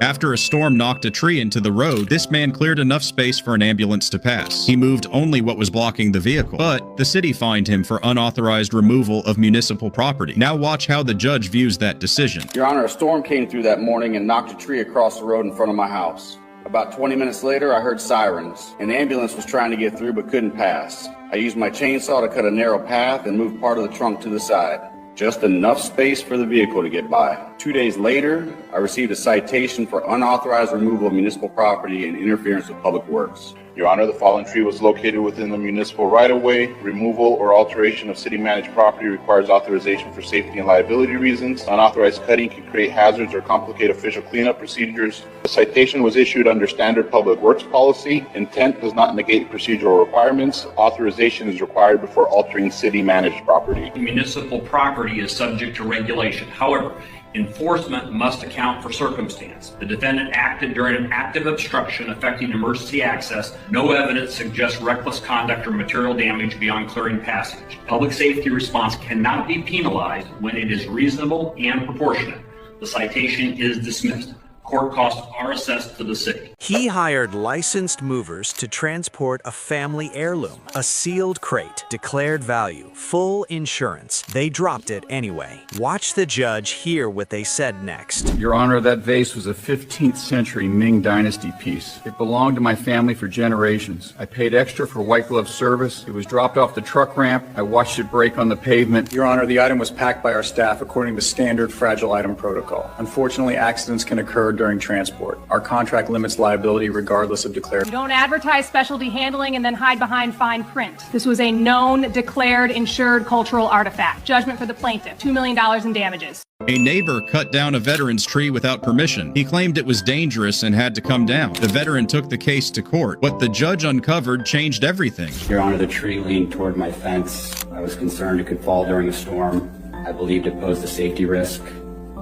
After a storm knocked a tree into the road, this man cleared enough space for an ambulance to pass. He moved only what was blocking the vehicle, but the city fined him for unauthorized removal of municipal property. Now watch how the judge views that decision. Your Honor, a storm came through that morning and knocked a tree across the road in front of my house. About 20 minutes later, I heard sirens. An ambulance was trying to get through but couldn't pass. I used my chainsaw to cut a narrow path and move part of the trunk to the side. Just enough space for the vehicle to get by. 2 days later, I received a citation for unauthorized removal of municipal property and interference with public works. Your Honor, the fallen tree was located within the municipal right-of-way. Removal or alteration of city-managed property requires authorization for safety and liability reasons. Unauthorized cutting can create hazards or complicate official cleanup procedures. The citation was issued under standard public works policy. Intent does not negate procedural requirements. Authorization is required before altering city-managed property. Municipal property is subject to regulation. However, enforcement must account for circumstance. The defendant acted during an active obstruction affecting emergency access. No evidence suggests reckless conduct or material damage beyond clearing passage. Public safety response cannot be penalized when it is reasonable and proportionate. The citation is dismissed. Court costs are assessed to the city. He hired licensed movers to transport a family heirloom, a sealed crate, declared value, full insurance. They dropped it anyway. Watch the judge hear what they said next. Your Honor, that vase was a 15th century Ming Dynasty piece. It belonged to my family for generations. I paid extra for white glove service. It was dropped off the truck ramp. I watched it break on the pavement. Your Honor, the item was packed by our staff according to standard fragile item protocol. Unfortunately, accidents can occur during transport. Our contract limits liability regardless of declared. You don't advertise specialty handling and then hide behind fine print. This was a known, declared, insured cultural artifact. Judgment for the plaintiff, $2 million in damages. A neighbor cut down a veteran's tree without permission. He claimed it was dangerous and had to come down. The veteran took the case to court. What the judge uncovered changed everything. Your Honor, the tree leaned toward my fence. I was concerned it could fall during a storm. I believed it posed a safety risk.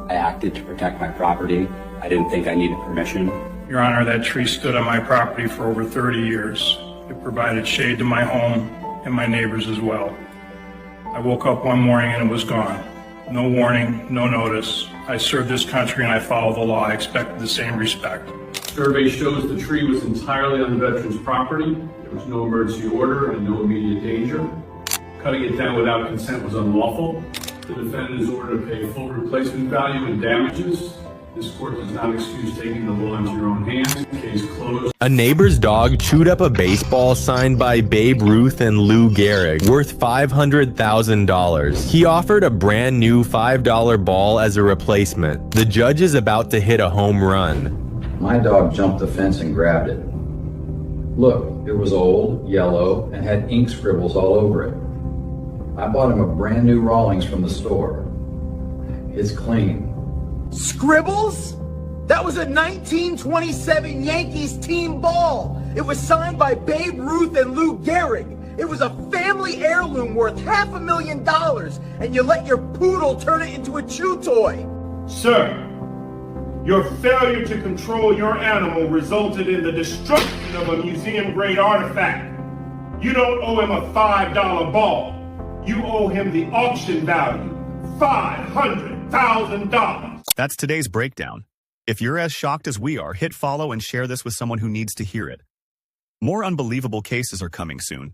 I acted to protect my property. I didn't think I needed permission. Your Honor, that tree stood on my property for over 30 years. It provided shade to my home and my neighbors as well. I woke up one morning and it was gone. No warning, no notice. I served this country and I followed the law. I expected the same respect. Survey shows the tree was entirely on the veteran's property. There was no emergency order and no immediate danger. Cutting it down without consent was unlawful. The defendant is ordered to pay full replacement value and damages. This court does not excuse taking the law into your own hands. Case closed. A neighbor's dog chewed up a baseball signed by Babe Ruth and Lou Gehrig, worth $500,000. He offered a brand new $5 ball as a replacement. The judge is about to hit a home run. My dog jumped the fence and grabbed it. Look, it was old, yellow, and had ink scribbles all over it. I bought him a brand new Rawlings from the store. It's clean. Scribbles? That was a 1927 Yankees team ball. It was signed by Babe Ruth and Lou Gehrig. It was a family heirloom worth $500,000, and you let your poodle turn it into a chew toy. Sir, your failure to control your animal resulted in the destruction of a museum-grade artifact. You don't owe him a $5 ball. You owe him the auction value, $500,000. That's today's breakdown. If you're as shocked as we are, hit follow and share this with someone who needs to hear it. More unbelievable cases are coming soon.